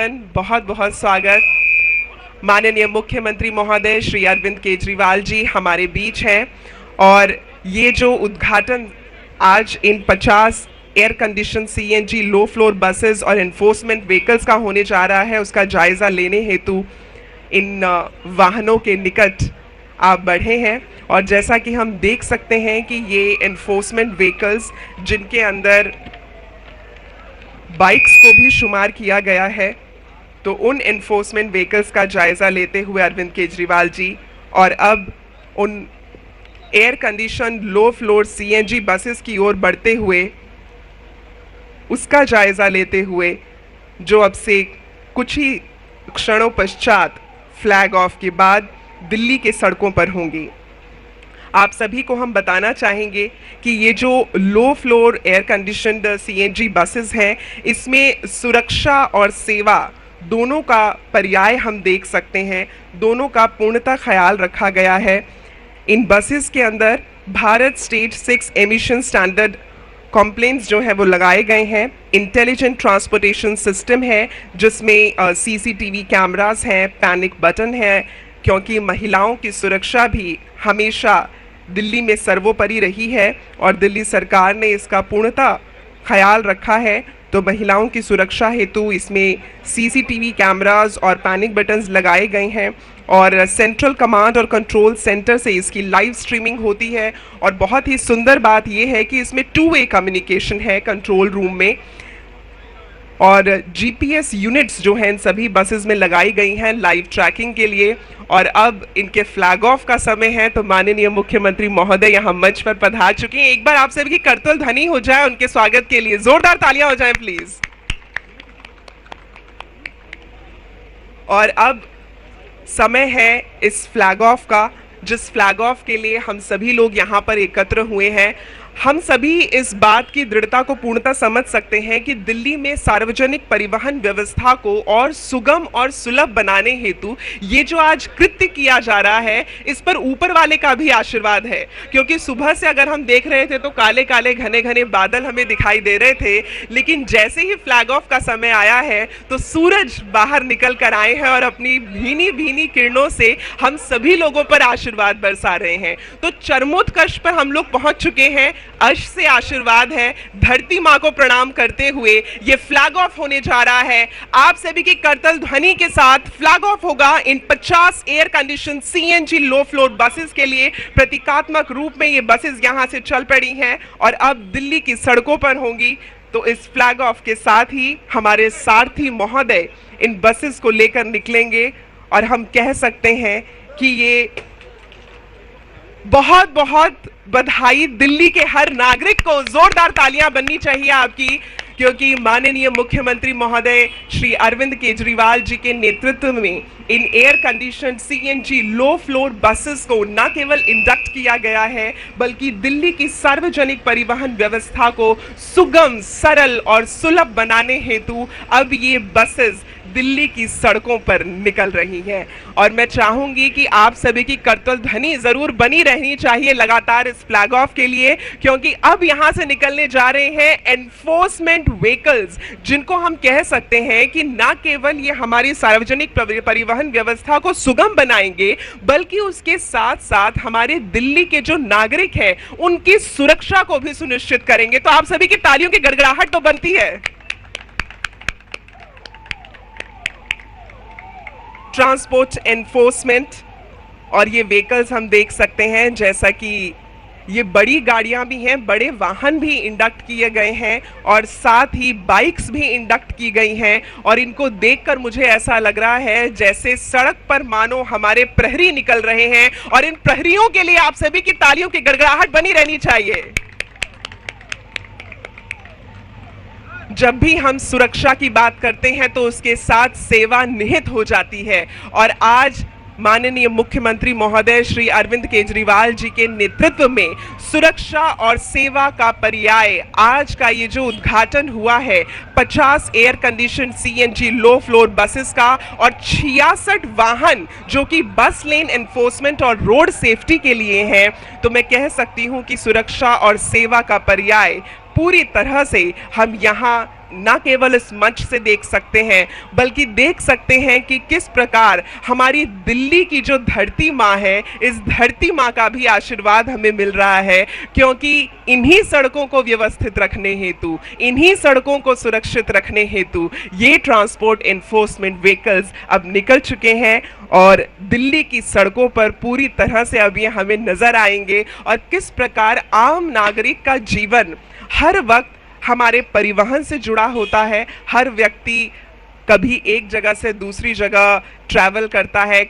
बहुत बहुत स्वागत। माननीय मुख्यमंत्री महोदय श्री अरविंद केजरीवाल जी हमारे बीच हैं और ये जो उद्घाटन आज इन 50 air condition CNG low floor buses और एनफोर्समेंट व्हीकल्स का होने जा रहा है, उसका जायजा लेने हेतु इन वाहनों के निकट आप बढ़े हैं। और जैसा कि हम देख सकते हैं कि ये एनफोर्समेंट व्हीकल्स जिनके अंदर बाइक्स को भी शुमार किया गया है, तो उन एनफोर्समेंट व्हीकल्स का जायजा लेते हुए अरविंद केजरीवाल जी और अब उन air condition low floor CNG buses की ओर बढ़ते हुए उसका जायजा लेते हुए जो अब से कुछ ही क्षणों पश्चात फ्लैग ऑफ के बाद दिल्ली के सड़कों पर होंगी। आप सभी को हम बताना चाहेंगे कि ये जो low floor air conditioned CNG buses हैं, इसमें सुरक्षा और सेवा दोनों का पर्याय हम देख सकते हैं, दोनों का पूर्णतः ख्याल रखा गया है। इन बसेस के अंदर Bharat state 6 emission standard complaints जो है वो लगाए गए हैं। इंटेलिजेंट ट्रांसपोर्टेशन सिस्टम है जिसमें सीसीटीवी कैमरास हैं, पैनिक बटन है, क्योंकि महिलाओं की सुरक्षा भी हमेशा दिल्ली में सर्वोपरि रही है और दिल्ली सरकार ने इसका पूर्णतः ख्याल रखा है। तो महिलाओं की सुरक्षा हेतु इसमें सीसीटीवी कैमरास और पैनिक बटन्स लगाए गए हैं और सेंट्रल कमांड और कंट्रोल सेंटर से इसकी लाइव स्ट्रीमिंग होती है। और बहुत ही सुंदर बात यह है कि इसमें 2-वे कम्युनिकेशन है कंट्रोल रूम में और जीपीएस यूनिट्स जो हैं इन सभी बसेस में लगाई गई हैं लाइव ट्रैकिंग के लिए। और अब इनके फ्लैग ऑफ का समय है, तो माननीय मुख्यमंत्री महोदय यहाँ मंच पर पधार चुके हैं। एक बार आप सभी की करतल ध्वनि हो जाए उनके स्वागत के लिए, जोरदार तालियां हो जाएं प्लीज। और अब समय है इस फ्लैग ऑफ का, जिस फ्लैग ऑफ के लिए हम सभी लोग यहाँ पर एकत्र हुए हैं। हम सभी इस बात की दृढ़ता को पूर्णतः समझ सकते हैं कि दिल्ली में सार्वजनिक परिवहन व्यवस्था को और सुगम और सुलभ बनाने हेतु ये जो आज कृत्य किया जा रहा है, इस पर ऊपर वाले का भी आशीर्वाद है। क्योंकि सुबह से अगर हम देख रहे थे तो काले काले घने घने बादल हमें दिखाई दे रहे थे, लेकिन जैसे ही फ्लैग ऑफ का समय आया है तो सूरज बाहर निकल कर आए हैं और अपनी भीनी भीनी किरणों से हम सभी लोगों पर आशीर्वाद बरसा रहे हैं। तो चरमोत्कर्ष पर हम लोग पहुंच चुके हैं। अर्श से आशीर्वाद है, धरती मां को प्रणाम करते हुए ये फ्लैग ऑफ होने जा रहा है। आप सभी की करतल ध्वनि के साथ फ्लैग ऑफ होगा इन 50 air condition CNG low floor buses के लिए। प्रतीकात्मक रूप में ये बसेस यहां से चल पड़ी हैं और अब दिल्ली की सड़कों पर होंगी। तो इस फ्लैग ऑफ के साथ ही हमारे सारथी महोदय इन बसेस को लेकर निकलेंगे और हम कह सकते हैं कि ये बहुत बहुत बधाई दिल्ली के हर नागरिक को। जोरदार तालियां बननी चाहिए आपकी, क्योंकि माननीय मुख्यमंत्री महोदय श्री अरविंद केजरीवाल जी के नेतृत्व में in air condition CNG low floor buses को न केवल इंडक्ट किया गया है, बल्कि दिल्ली की सार्वजनिक परिवहन व्यवस्था को सुगम, सरल और सुलभ बनाने हेतु अब ये बसेस दिल्ली की सड़कों पर निकल रही हैं। और मैं चाहूंगी कि आप सभी की करतल ध्वनि जरूर बनी रहनी चाहिए लगातार इस फ्लैग ऑफ के लिए, क्योंकि अब यहां से निकलने जा रहे हैं एनफोर्समेंट व्हीकल्स, जिनको हम कह सकते हैं कि न केवल ये हमारी सार्वजनिक परिवहन व्यवस्था को सुगम बनाएंगे, बल्कि उसके साथ साथ हमारे दिल्ली के जो नागरिक हैं उनकी सुरक्षा को भी सुनिश्चित करेंगे। तो आप सभी की तालियों की गड़गड़ाहट तो बनती है। ट्रांसपोर्ट एनफोर्समेंट और ये व्हीकल्स हम देख सकते हैं, जैसा कि ये बड़ी गाड़ियां भी हैं, बड़े वाहन भी इंडक्ट किए गए हैं और साथ ही बाइक्स भी इंडक्ट की गई हैं। और इनको देखकर मुझे ऐसा लग रहा है जैसे सड़क पर मानो हमारे प्रहरी निकल रहे हैं, और इन प्रहरियों के लिए आप सभी की तालियों की गड़गड़ाहट बनी रहनी चाहिए। जब भी हम सुरक्षा की बात करते हैं तो उसके साथ सेवा निहित हो जाती है, और आज माननीय मुख्यमंत्री महोदय श्री अरविंद केजरीवाल जी के नेतृत्व में सुरक्षा और सेवा का पर्याय आज का ये जो उद्घाटन हुआ है 50 air condition CNG low floor buses का और 66 वाहन जो कि बस लेन एनफोर्समेंट और रोड सेफ्टी के लिए हैं, तो मैं कह सकती हूं कि सुरक्षा और सेवा का पर्याय पूरी तरह से हम यहाँ न केवल इस मंच से देख सकते हैं, बल्कि देख सकते हैं कि किस प्रकार हमारी दिल्ली की जो धरती माँ है, इस धरती माँ का भी आशीर्वाद हमें मिल रहा है, क्योंकि इन्हीं सड़कों को व्यवस्थित रखने हेतु, इन्हीं सड़कों को सुरक्षित रखने हेतु ये ट्रांसपोर्ट एनफोर्समेंट व्हीकल्स अब निकल चुके हैं और दिल्ली की सड़कों पर पूरी तरह से अब ये हमें नजर आएंगे। और किस प्रकार आम नागरिक का जीवन हर वक्त हमारे परिवहन से जुड़ा होता है। हर व्यक्ति कभी एक जगह से दूसरी जगह ट्रैवल करता है,